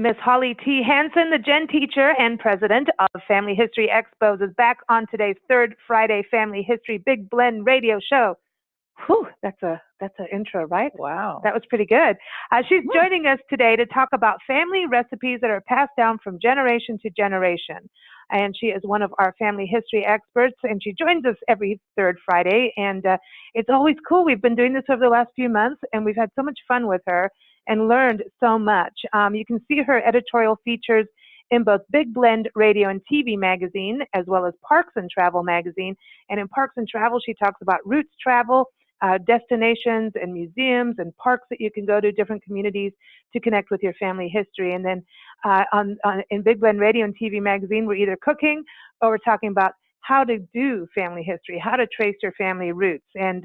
Miss Holly T. Hansen, the Gen teacher and president of Family History Expos, is back on today's third Friday Family History Big Blend radio show. Whew, that's a intro, right? Wow. That was pretty good. She's joining us today to talk about family recipes that are passed down from generation to generation. And she is one of our family history experts, and she joins us every third Friday. And it's always cool. We've been doing this over the last few months, and we've had so much fun with her and learned so much. You can see her editorial features in both Big Blend Radio and TV magazine, as well as Parks and Travel magazine. And in Parks and Travel, she talks about roots travel, destinations and museums and parks that you can go to, different communities to connect with your family history. And then in Big Blend Radio and TV magazine, we're either cooking or we're talking about how to do family history, how to trace your family roots. And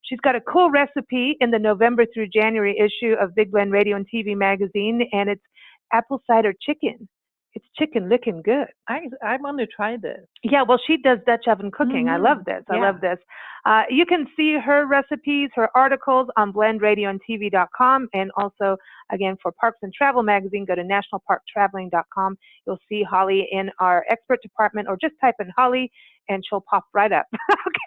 she's got a cool recipe in the November through January issue of Big Blend Radio and TV magazine, and it's apple cider chicken. It's chicken licking good. I want to try this. Yeah, well, she does Dutch oven cooking. I love this. I love this. You can see her recipes, her articles on blendradioandtv.com, and also, again, for Parks and Travel magazine, go to nationalparktraveling.com. You'll see Holly in our expert department, or just type in Holly, and she'll pop right up.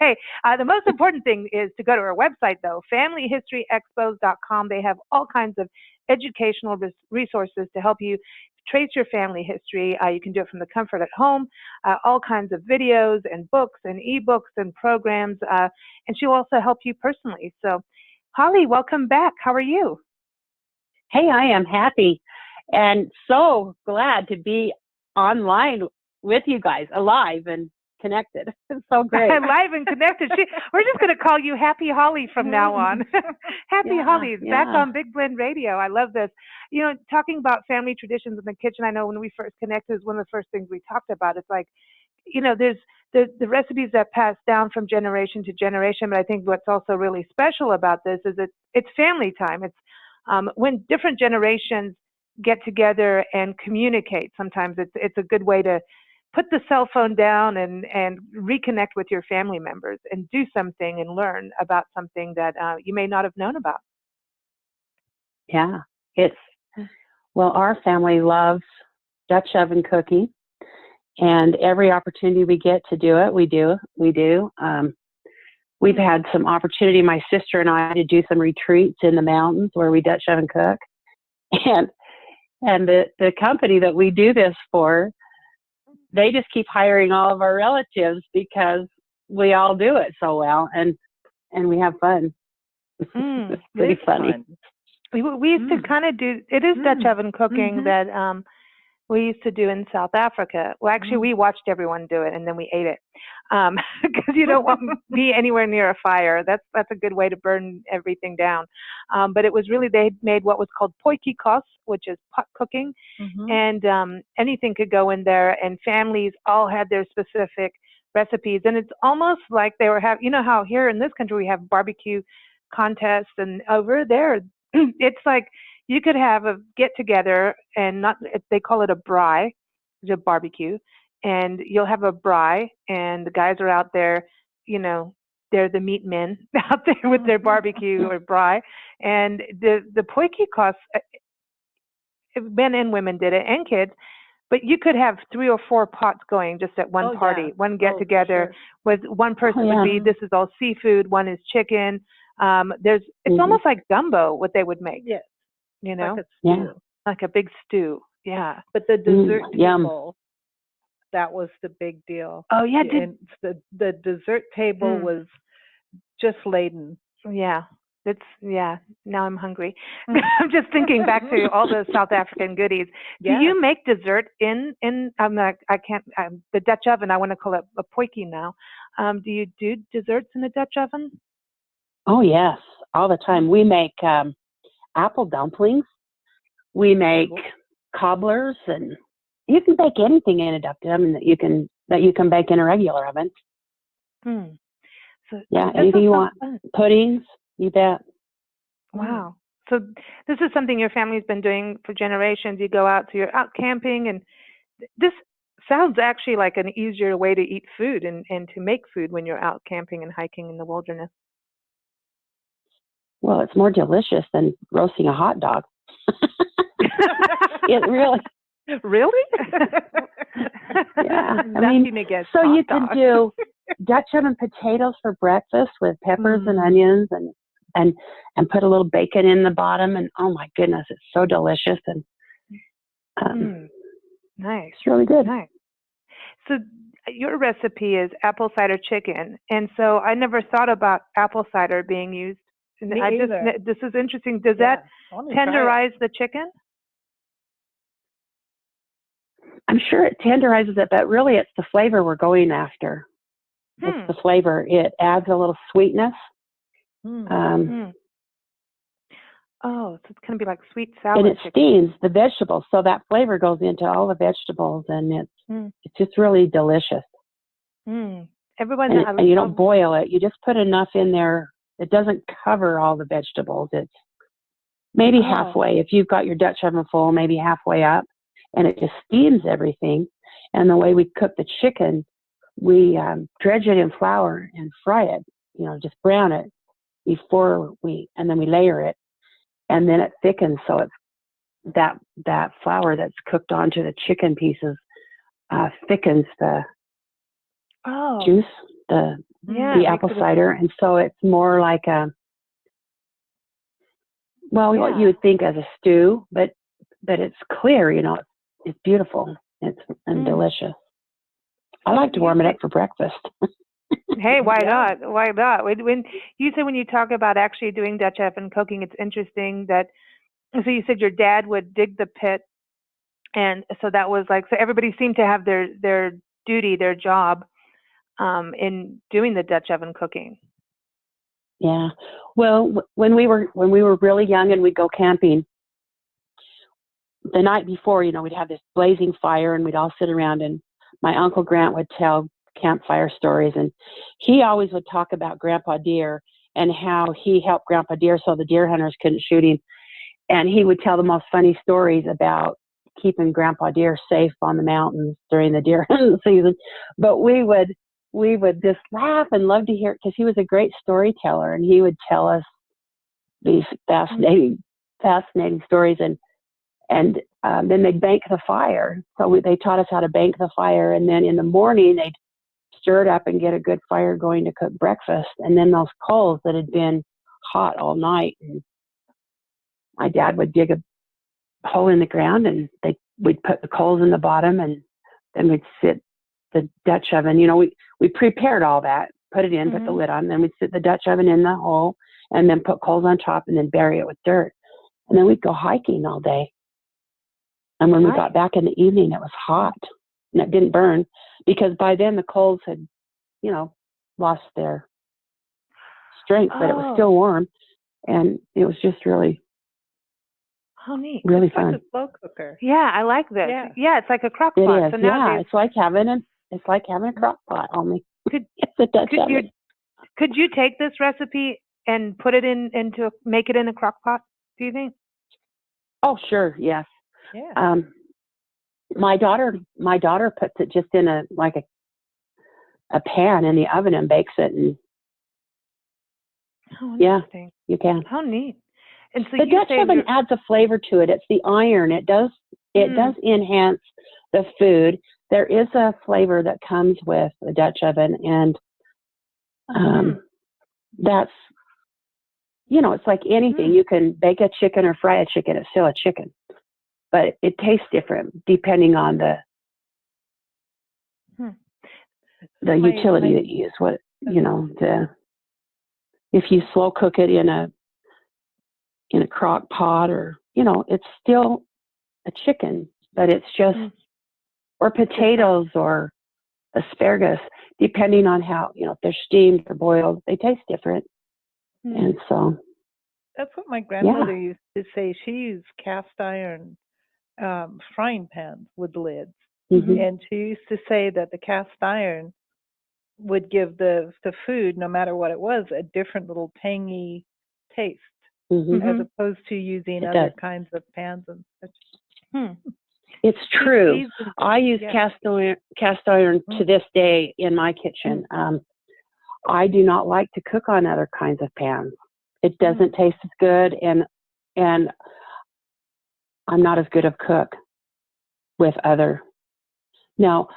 Okay, the most important thing is to go to her website, though, familyhistoryexpos.com. They have all kinds of educational resources to help you trace your family history. You can do it from the comfort at home, all kinds of videos and books and ebooks and programs, and she'll also help you personally. So, Holly, welcome back. How are you? Hey, I am happy and so glad to be online with you guys, alive and connected. It's so great. Live and connected. We're just going to call you Happy Holly from now on. Happy Holly, back on Big Blend Radio. I love this. You know, talking about family traditions in the kitchen, I know when we first connected, is one of the first things we talked about. It's like, you know, there's the recipes that pass down from generation to generation, but I think what's also really special about this is it's family time. It's when different generations get together and communicate. Sometimes it's a good way to put the cell phone down and reconnect with your family members and do something and learn about something that you may not have known about. Yeah, well, our family loves Dutch oven cooking, and every opportunity we get to do it, we do. We've had some opportunity, my sister and I, to do some retreats in the mountains where we Dutch oven cook, and the company that we do this for, they just keep hiring all of our relatives because we all do it so well, and we have fun. It's pretty funny. Fun. We used to kind of do, it is Dutch oven cooking that we used to do in South Africa. Well, actually, we watched everyone do it, and then we ate it because you don't want to be anywhere near a fire. That's a good way to burn everything down. But it was really, they made what was called potjiekos, which is pot cooking, and anything could go in there, and families all had their specific recipes. And it's almost like they were you know how here in this country we have barbecue contests, and over there, it's like you could have a get-together, and they call it a braai, it's a barbecue, and you'll have a braai, and the guys are out there, you know, they're the meat men out there with their barbecue or braai, and the potjiekos, men and women did it, and kids, but you could have 3 or 4 pots going just at one party, one get-together, with one person would be, this is all seafood, one is chicken. It's almost like gumbo, what they would make. Yes. You know? Like a stew. Like a big stew. Yeah. But the dessert table, that was the big deal. Oh, yeah. And the dessert table was just laden. Yeah. Now I'm hungry. I'm just thinking back to all the South African goodies. Do you make dessert in the Dutch oven? I want to call it a potjie now. Do you do desserts in the Dutch oven? Oh, yes, all the time. We make apple dumplings. We make cobblers, and you can bake anything in a Dutch oven that you can bake in a regular oven. So anything you want. Fun. Puddings, you bet. Wow. So this is something your family's been doing for generations. You go out, so you're out camping, and this sounds actually like an easier way to eat food and to make food when you're out camping and hiking in the wilderness. Well, it's more delicious than roasting a hot dog. It really. Really? Yeah. I Nothing mean, against so hot you can dogs. do Dutch oven potatoes for breakfast with peppers and onions and put a little bacon in the bottom. And oh my goodness, it's so delicious. And nice. It's really good. Nice. So your recipe is apple cider chicken. And so I never thought about apple cider being used. Me either. This is interesting. Does that tenderize the chicken? I'm sure it tenderizes it, but really it's the flavor we're going after. It's the flavor. It adds a little sweetness. Oh, so it's going to be like sweet sour. And it steams the vegetables, so that flavor goes into all the vegetables, and it's just really delicious. Everyone, and you don't boil it. You just put enough in there. It doesn't cover all the vegetables. It's maybe halfway. If you've got your Dutch oven full, maybe halfway up, and it just steams everything. And the way we cook the chicken, we dredge it in flour and fry it. Just brown it and then we layer it, and then it thickens. So it's that flour that's cooked onto the chicken pieces thickens the juice, the apple cider, and so it's more like what you would think as a stew, but it's clear. It's beautiful. It's delicious. I like to warm it up for breakfast. Hey, why not? Why not? When you talk about actually doing Dutch oven cooking, it's interesting that. So you said your dad would dig the pit, and so that was so everybody seemed to have their duty, their job, in doing the Dutch oven cooking. Yeah. Well, when we were really young and we'd go camping, the night before, we'd have this blazing fire and we'd all sit around, and my Uncle Grant would tell campfire stories, and he always would talk about Grandpa Deer and how he helped Grandpa Deer so the deer hunters couldn't shoot him. And he would tell the most funny stories about keeping Grandpa Deer safe on the mountains during the deer hunting season. But we would just laugh and love to hear it because he was a great storyteller, and he would tell us these fascinating stories. And then they'd bank the fire. So they taught us how to bank the fire, and then in the morning they'd stir it up and get a good fire going to cook breakfast. And then those coals that had been hot all night, and my dad would dig a hole in the ground, and we'd put the coals in the bottom, and then we'd sit the Dutch oven. We prepared all that, put it in, put the lid on, then we'd sit the Dutch oven in the hole, and then put coals on top, and then bury it with dirt. And then we'd go hiking all day. And when we got back in the evening, it was hot, and it didn't burn because by then the coals had, lost their strength, but it was still warm, and it was just really. How neat. Really it's fun. Like a slow cooker. Yeah, I like this. Yeah, it's like a crock It pot. is. So nowadays, it's like having a crock pot, only it's a Dutch oven. Could you take this recipe and put it make it in a crock pot, do you think? Oh, sure, yes. Yeah. My daughter puts it just in a pan in the oven and bakes it, and you can. How neat. And so the Dutch oven adds a flavor to it. It's the iron. It does enhance the food. There is a flavor that comes with the Dutch oven, and that's it's like anything. You can bake a chicken or fry a chicken. It's still a chicken, but it tastes different depending on the utility that you use. If you slow cook it in a crock pot, or it's still a chicken, but it's just or potatoes or asparagus, depending on how if they're steamed or boiled, they taste different. And so that's what my grandmother used to say. She used cast iron frying pans with lids, and she used to say that the cast iron would give the food, no matter what it was, a different little tangy taste, as opposed to using other kinds of pans and such. It's true. I use cast iron to this day in my kitchen. I do not like to cook on other kinds of pans. It doesn't taste as good, and I'm not as good of cook with other. Now,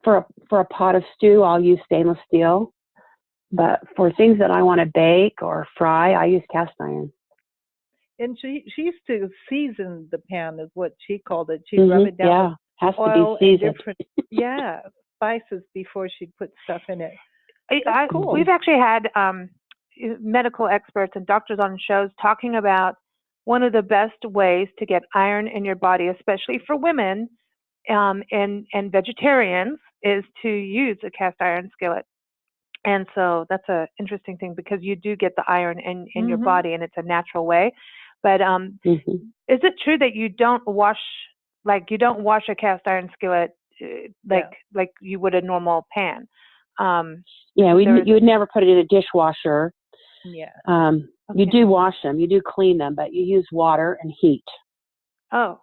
for a pot of stew, I'll use stainless steel. But for things that I want to bake or fry, I use cast iron. And she used to season the pan, is what she called it. She'd rub it down. Yeah, has oil to be seasoned. And different, spices before she'd put stuff in it. Cool. We've actually had medical experts and doctors on shows talking about one of the best ways to get iron in your body, especially for women and vegetarians, is to use a cast iron skillet. And so that's an interesting thing because you do get the iron in your body, and it's a natural way. But is it true that you don't wash a cast iron skillet like you would a normal pan? You would never put it in a dishwasher. Yeah. You do wash them, you do clean them, but you use water and heat. Oh,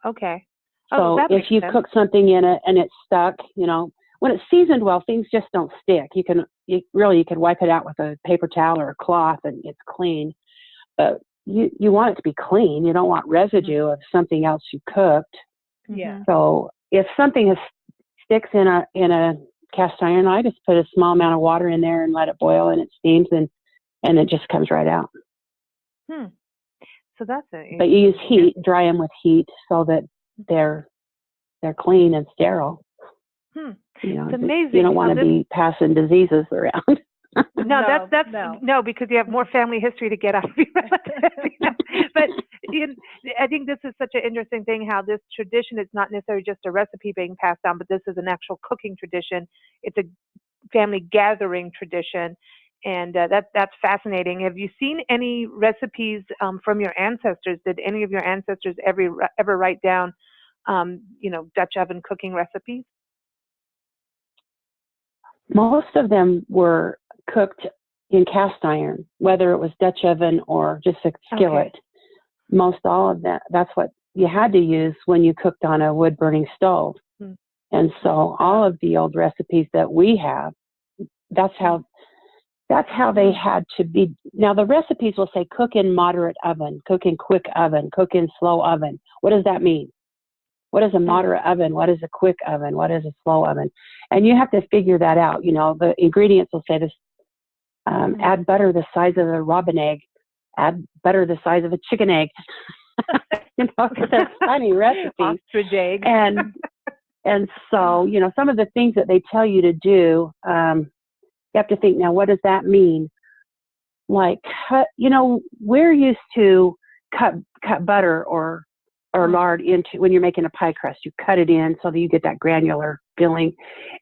okay. So if you cook something in it and it's stuck, when it's seasoned well, things just don't stick. You can wipe it out with a paper towel or a cloth and it's clean. But you want it to be clean. You don't want residue of something else you cooked. Yeah. So if something sticks in a cast iron, I just put a small amount of water in there and let it boil, and it steams, and it just comes right out. So that's it. But you use heat, dry them with heat so that they're clean and sterile. It's amazing. You don't want to be passing diseases around. No, because you have more family history to get out of your But I think this is such an interesting thing, how this tradition is not necessarily just a recipe being passed down, but this is an actual cooking tradition. It's a family gathering tradition, and that's fascinating. Have you seen any recipes from your ancestors? Did any of your ancestors ever write down, Dutch oven cooking recipes? Most of them were cooked in cast iron, whether it was Dutch oven or just a skillet. Okay. Most all of that's what you had to use when you cooked on a wood burning stove. And so all of the old recipes that we have, that's how they had to be. Now the recipes will say cook in moderate oven, cook in quick oven, cook in slow oven. What does that mean? What is a moderate oven? What is a quick oven? What is a slow oven? And you have to figure that out. The ingredients will say this, add butter the size of a robin egg, add butter the size of a chicken egg. Because they're funny recipes. Ostrich egg. And so, some of the things that they tell you to do, you have to think, now, what does that mean? Like, we're used to cut butter or lard into, when you're making a pie crust, you cut it in so that you get that granular filling,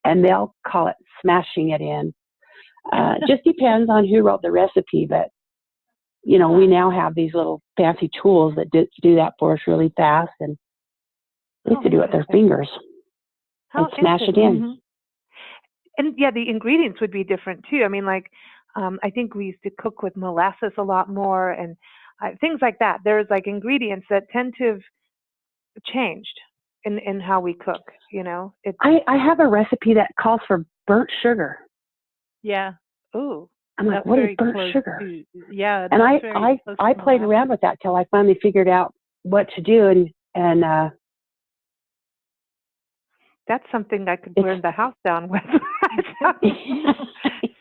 and they'll call it smashing it in. Just depends on who wrote the recipe, but we now have these little fancy tools that do that for us really fast, and they used to do it with their fingers and smash it in. And the ingredients would be different too. I mean, I think we used to cook with molasses a lot more, and things like that. There's ingredients that tend to have changed in how we cook. I have a recipe that calls for burnt sugar. Yeah. Ooh. I'm like, what is burnt sugar? Yeah. And I played around with that till I finally figured out what to do, and that's something I could burn the house down with.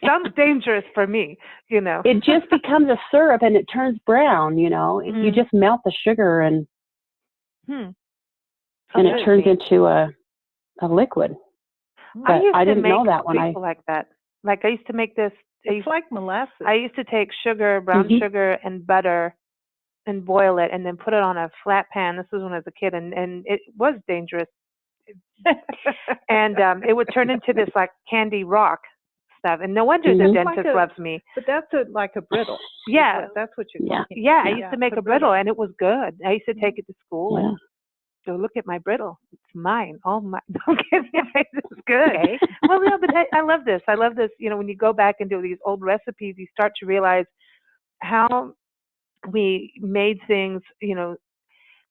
Sounds dangerous for me, It just becomes a syrup and it turns brown, You just melt the sugar and it turns into a liquid. But I didn't know that when I like that. I used to make this. It's like molasses. I used to take brown sugar and butter and boil it and then put it on a flat pan. This was when I was a kid, and it was dangerous. And it would turn into this candy rock stuff. And no wonder the dentist loves me. But that's like a brittle. Yeah. That's what you're talking about. Yeah, I used to make a brittle, and it was good. I used to take it to school and go, look at my brittle. It's mine. All mine. Okay, it's good. Okay. Well, no, but I love this. I love this. When you go back and do these old recipes, you start to realize how we made things,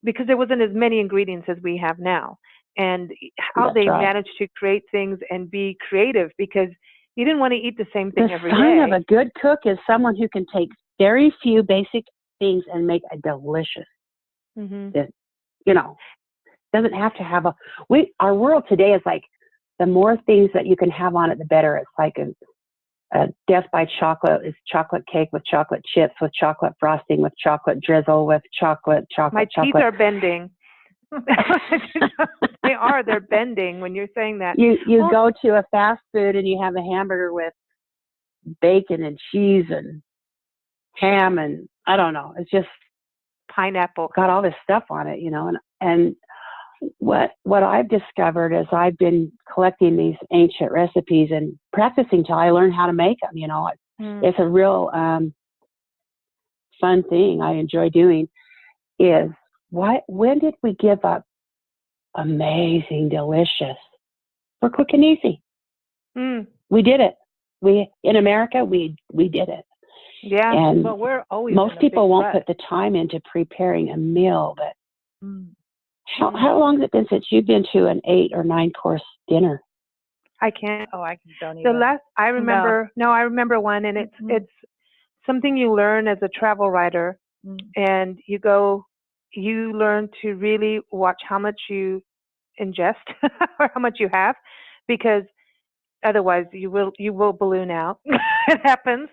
because there wasn't as many ingredients as we have now. And how they managed to create things and be creative, because you didn't want to eat the same thing every day. The sign of a good cook is someone who can take very few basic things and make a delicious doesn't have to have our world today is like, the more things that you can have on it, the better. It's like a death by chocolate is chocolate cake with chocolate chips, with chocolate frosting, with chocolate drizzle, with chocolate. My teeth are bending. They're bending when you're saying that. You go to a fast food and you have a hamburger with bacon and cheese and ham and I don't know. It's just pineapple. Got all this stuff on it, and what I've discovered is I've been collecting these ancient recipes and practicing till I learn how to make them. It's a real fun thing I enjoy doing. Is when did we give up amazing, delicious? We're quick and easy. We did it. In America, we did it. Yeah. And we're always most people won't put the time into preparing a meal, but how long has it been since you've been to an 8 or 9 course dinner? I can't. Oh, I don't even. I remember. No, I remember one, and it's something you learn as a travel writer, and you learn to really watch how much you ingest or how much you have, because otherwise you will balloon out. It happens.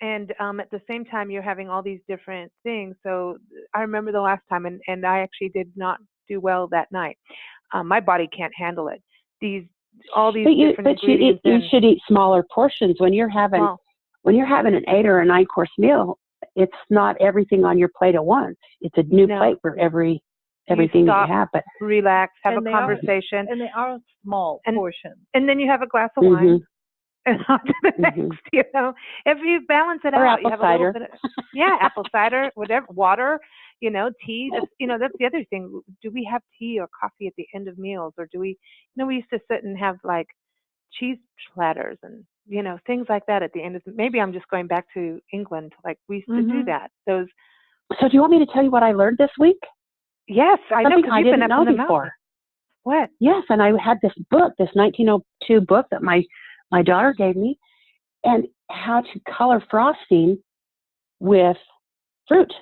And at the same time, you're having all these different things. So I remember the last time, and I actually did not do well that night. My body can't handle it. All these different ingredients. You should eat smaller portions when you're having an 8 or a 9 course meal. It's not everything on your plate at once. It's a new plate for everything that you have. But relax, have a conversation, and they are small portions. And then you have a glass of wine. And on to the next, if you balance it or out, apple you have cider. a little bit of, apple cider, whatever, water, tea. That's the other thing. Do we have tea or coffee at the end of meals, or do we? We used to sit and have like cheese platters and things like that at the end of. Maybe I'm just going back to England. Like we used to do that. So do you want me to tell you what I learned this week? Yes, I know. Something I didn't know before. What? Yes, and I had this book, this 1902 book that my daughter gave me, and how to color frosting with fruit.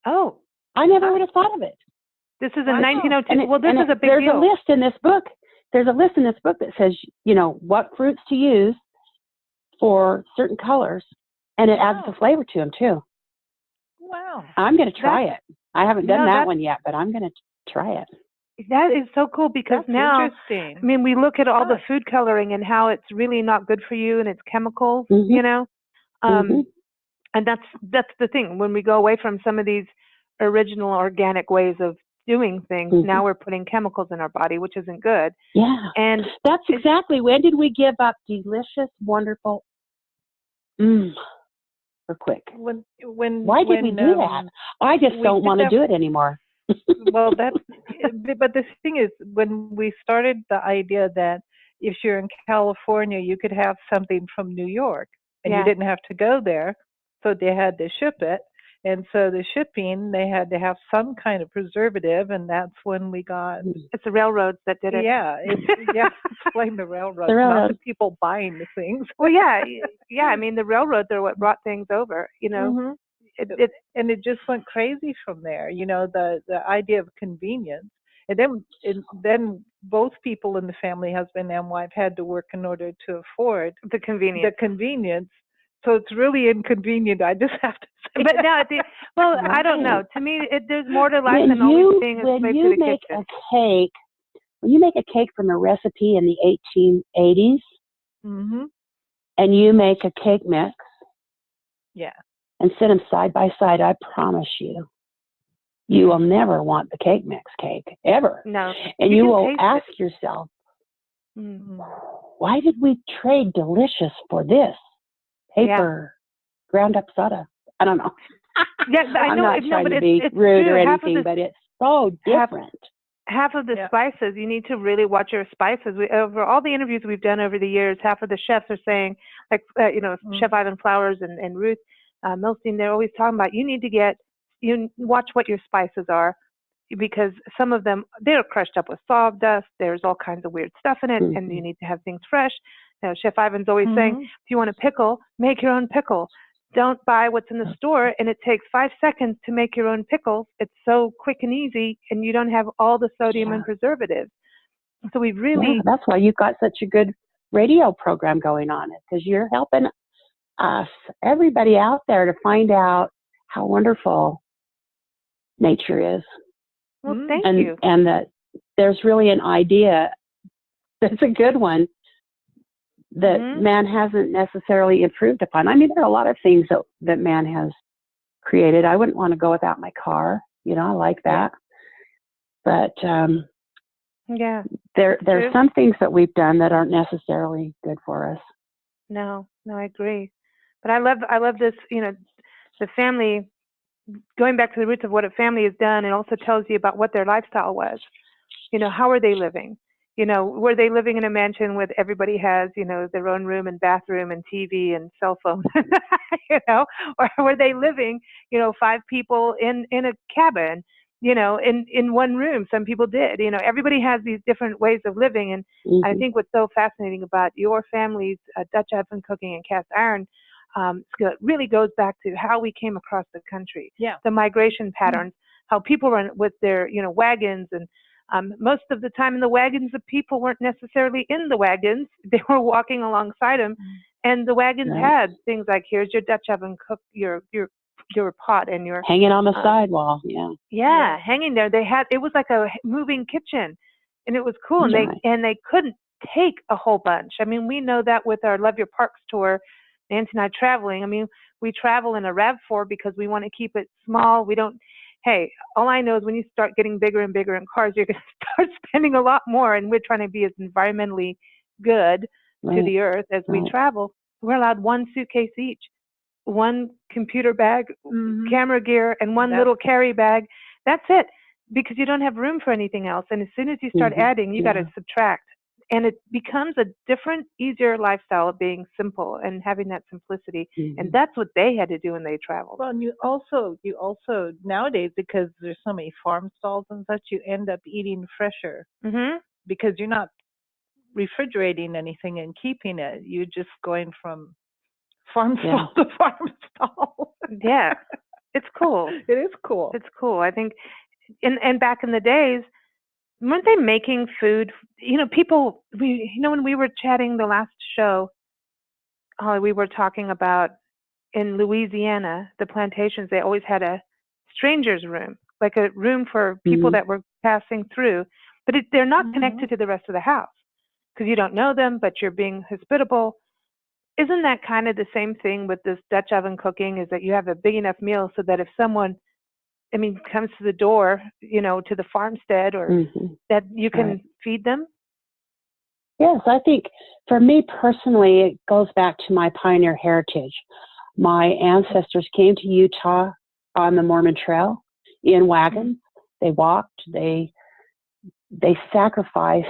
Oh, I never would have thought of it. This is in 1902. Well, this is a big deal. There's a list in this book. There's a list in this book that says, what fruits to use for certain colors, and it adds the flavor to them too. Wow. I'm going to try it. I haven't done that one yet, but I'm going to try it. That is so cool, because now, interesting. I mean, we look at all the food coloring and how it's really not good for you, and it's chemicals, and that's the thing. When we go away from some of these original organic ways of doing things, now we're putting chemicals in our body, which isn't good. Yeah, and that's exactly. When did we give up delicious, wonderful? Real quick. Why did we do that? I just don't want to do it anymore. Well, but the thing is, when we started the idea that if you're in California, you could have something from New York, and you didn't have to go there, so they had to ship it. And so the shipping, they had to have some kind of preservative, and that's when we got. It's the railroads that did it. Yeah, blame the railroads, not the people buying the things. Well, yeah. I mean, the railroads are what brought things over. And it just went crazy from there. The idea of convenience, and then both people in the family, husband and wife, had to work in order to afford the convenience. So it's really inconvenient. I just have to say. But now, I don't know. To me, there's more to life than always being a slave to the kitchen. When you make a cake from a recipe in the 1880s, and you make a cake mix, and set them side by side, I promise you will never want the cake mix cake ever. No, and you will ask yourself, why did we trade delicious for this? Paper, ground up soda. I don't know. Yeah, I know. I'm not trying to be rude or anything, but it's so different. Half of the spices, you need to really watch your spices. Over all the interviews we've done over the years, half of the chefs are saying, like, Chef Ivan Flowers and Ruth Milstein, they're always talking about you watch what your spices are, because some of them, they're crushed up with sawdust. There's all kinds of weird stuff in it, and you need to have things fresh. Chef Ivan's always saying, if you want a pickle, make your own pickle. don't buy what's in the store, and it takes 5 seconds to make your own pickles. It's so quick and easy, and you don't have all the sodium and preservatives. So we really... that's why you've got such a good radio program going on, because you're helping us, everybody out there, to find out how wonderful nature is. Well, thank you. And that there's really an idea that's a good one that man hasn't necessarily improved upon. I mean, there are a lot of things that man has created. I wouldn't want to go without my car. You know, I like that. But there's some things that we've done that aren't necessarily good for us. No, I agree. But I love this, you know, the family, going back to the roots of what a family has done, and also tells you about what their lifestyle was. You know, how are they living? You know, were they living in a mansion where everybody has, you know, their own room and bathroom and TV and cell phone, you know, or were they living, you know, 5 people in a cabin, you know, in one room? Some people did. You know, everybody has these different ways of living. And I think what's so fascinating about your family's Dutch oven cooking and cast iron skill really goes back to how we came across the country. Yeah. The migration patterns, how people run with their, you know, wagons, and most of the time in the wagons, the people weren't necessarily in the wagons. They were walking alongside them. And the wagons had things like, here's your Dutch oven cook, your pot, and your... Hanging on the sidewall, hanging there. It was like a moving kitchen, and it was cool. And they couldn't take a whole bunch. I mean, we know that with our Love Your Parks tour, Nancy and I traveling. I mean, we travel in a RAV4 because we want to keep it small. We don't... Hey, all I know is when you start getting bigger and bigger in cars, you're going to start spending a lot more, and we're trying to be as environmentally good to the earth as we travel. We're allowed 1 suitcase each, 1 computer bag, camera gear, and 1 little carry bag. That's it, because you don't have room for anything else. And as soon as you start adding, you got to subtract. And it becomes a different, easier lifestyle of being simple and having that simplicity. And that's what they had to do when they traveled. Well, and you also nowadays, because there's so many farm stalls and such, you end up eating fresher because you're not refrigerating anything and keeping it. You're just going from farm stall to farm stall. Yeah, it's cool. It is cool. It's cool. I think, and back in the days, weren't they making food? You know, people, when we were chatting the last show, we were talking about in Louisiana, the plantations, they always had a stranger's room, like a room for people that were passing through. But they're not connected to the rest of the house because you don't know them, but you're being hospitable. Isn't that kind of the same thing with this Dutch oven cooking, is that you have a big enough meal so that if someone comes to the door, you know, to the farmstead, or that you can feed them? Yes, I think for me personally, it goes back to my pioneer heritage. My ancestors came to Utah on the Mormon Trail in wagons. They walked, they sacrificed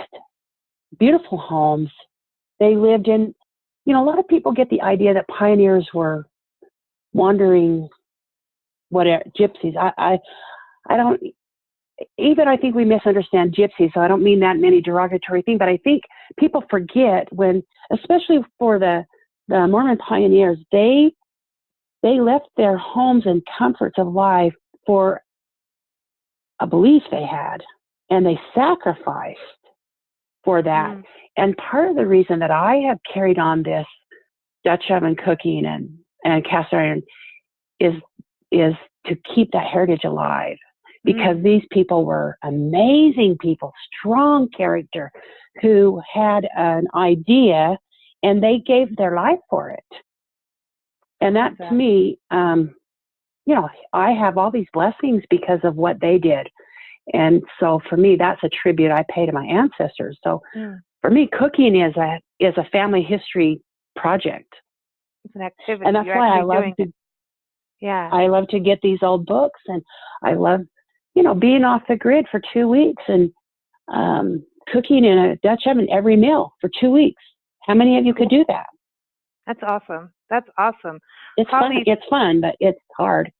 beautiful homes. They lived in, you know, a lot of people get the idea that pioneers were wandering gypsies. I don't even, I think we misunderstand gypsies, so I don't mean that in any derogatory thing, but I think people forget when, especially for the Mormon pioneers, they left their homes and comforts of life for a belief they had, and they sacrificed for that. And part of the reason that I have carried on this Dutch oven cooking and cast iron is to keep that heritage alive, because these people were amazing people, strong character, who had an idea and they gave their life for it. And that to me, you know, I have all these blessings because of what they did. And so for me, that's a tribute I pay to my ancestors. So for me, cooking is a family history project. It's an activity. And that's why I love to. Yeah. I love to get these old books, and I love, you know, being off the grid for 2 weeks and cooking in a Dutch oven every meal for 2 weeks. How many of you could do that? That's awesome. That's awesome. It's fun. It's fun, but it's hard.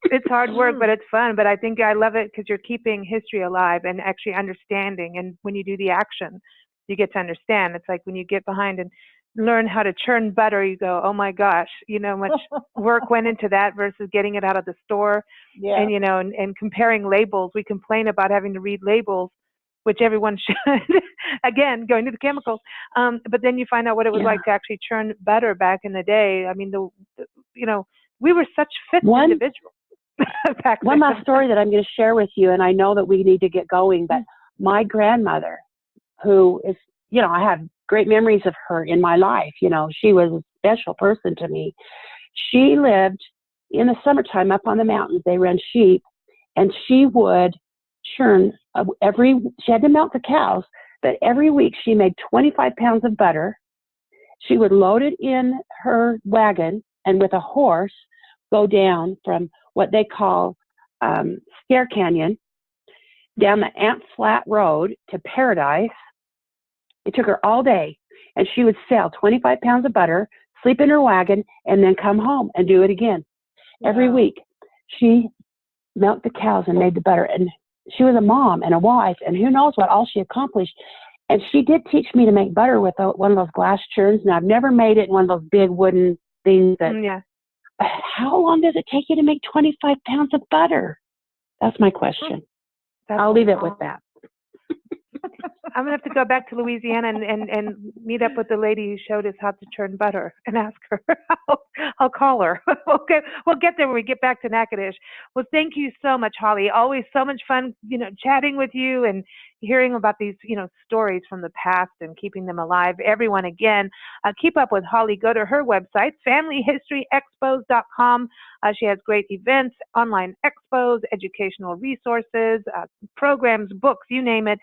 It's hard work, but it's fun. But I think I love it because you're keeping history alive and actually understanding. And when you do the action, you get to understand. It's like when you get behind and learn how to churn butter, you go, oh my gosh, much work went into that versus getting it out of the store. Yeah. And, and comparing labels. We complain about having to read labels, which everyone should, again, going to the chemicals. But then you find out what it was like to actually churn butter back in the day. I mean, we were such fit individuals. One last story that I'm going to share with you, and I know that we need to get going, but my grandmother, who is, I have great memories of her in my life. She was a special person to me. She lived in the summertime up on the mountains. They ran sheep, and she would churn she had to milk the cows, but every week she made 25 pounds of butter. She would load it in her wagon and with a horse go down from what they call Scare Canyon down the Ant Flat Road to Paradise. It took her all day, and she would sell 25 pounds of butter, sleep in her wagon, and then come home and do it again. Wow. Every week, she milked the cows and made the butter, and she was a mom and a wife, and who knows what all she accomplished. And she did teach me to make butter with one of those glass churns, and I've never made it in one of those big wooden things. How long does it take you to make 25 pounds of butter? That's my question. I'll leave it with that. I'm going to have to go back to Louisiana and meet up with the lady who showed us how to churn butter and ask her. I'll call her. Okay, we'll get there when we get back to Natchitoches. Well, thank you so much, Holly. Always so much fun, chatting with you and hearing about these, stories from the past and keeping them alive. Everyone, again, keep up with Holly. Go to her website, familyhistoryexpos.com. She has great events, online expos, educational resources, programs, books, you name it.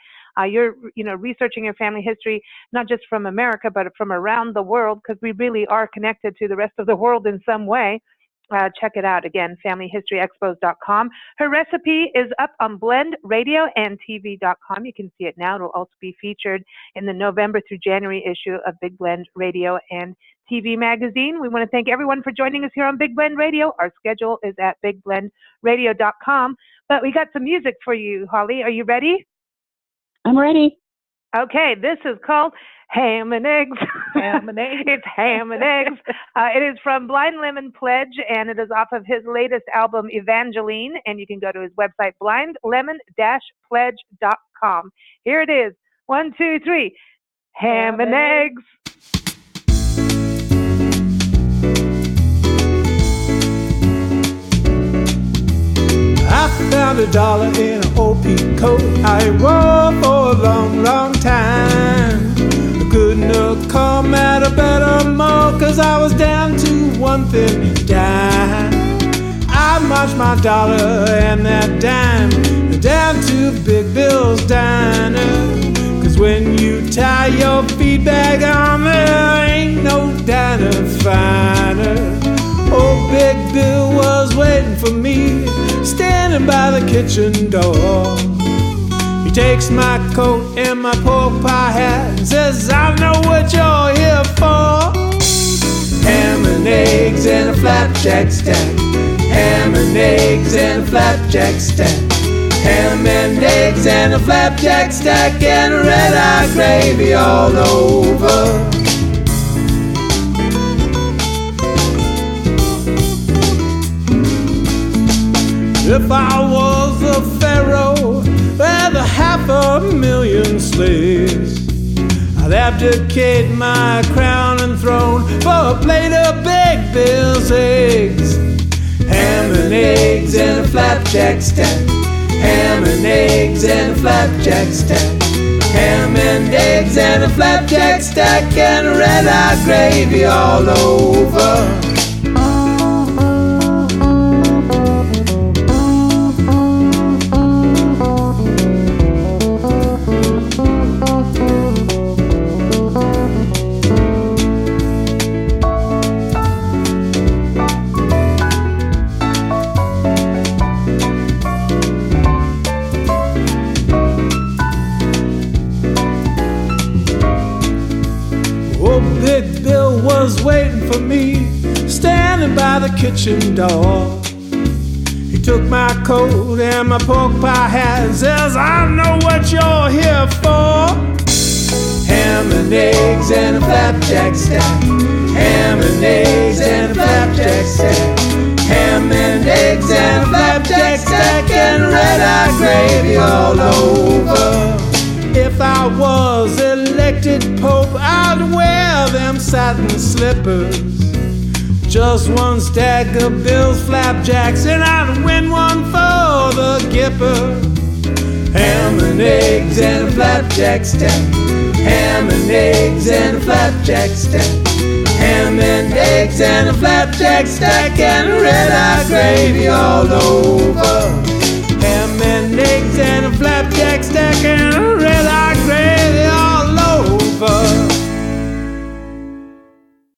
You're, researching your family history, not just from America, but from around the world, because we really are connected to the rest of the world in some way. Check it out. Again, familyhistoryexpos.com. Her recipe is up on blendradioandtv.com. You can see it now. It'll also be featured in the November through January issue of Big Blend Radio and TV magazine. We want to thank everyone for joining us here on Big Blend Radio. Our schedule is at bigblendradio.com. But we got some music for you, Holly. Are you ready? I'm ready. Okay, this is called Ham and Eggs. Ham and Eggs. It's Ham and Eggs. It is from Blind Lemon Pledge, and it is off of his latest album, Evangeline. And you can go to his website, blindlemon-pledge.com. Here it is. 1, 2, 3. Ham and Eggs. I found $1 in an old peacoat I wore for a long, long time. I couldn't have come at a better moment, 'cause I was down to one thin dime. I marched my $1 and that dime down to Big Bill's Diner, 'cause when you tie your feet back on, there ain't no diner finer. Oh, Big Bill was waiting for me, standing by the kitchen door. He takes my coat and my pork pie hat and says, I know what you're here for. Ham and eggs and a flapjack stack. Ham and eggs and a flapjack stack. Ham and eggs and a flapjack stack, and red-eye gravy all over. If I was a pharaoh with 500,000 slaves, I'd abdicate my crown and throne for a plate of Big Bill's eggs. Ham and eggs and a flapjack stack. Ham and eggs and a flapjack stack. Ham and eggs and a flapjack stack, and red-eye gravy all over. Was waiting for me, standing by the kitchen door. He took my coat and my pork pie hat and says, I know what you're here for. ham and eggs and a flapjack stack. Ham and eggs and a flapjack stack. Ham and eggs and a flapjack stack and red-eye gravy all over. If I was elected Pope, I'd wear them satin slippers. Just one stack of Bill's flapjacks and I'd win one for the Gipper. Ham and eggs and a flapjack stack. Ham and eggs and a flapjack stack. Ham and eggs and a flapjack stack and red-eye gravy all over. Ham and eggs and a flapjack stack and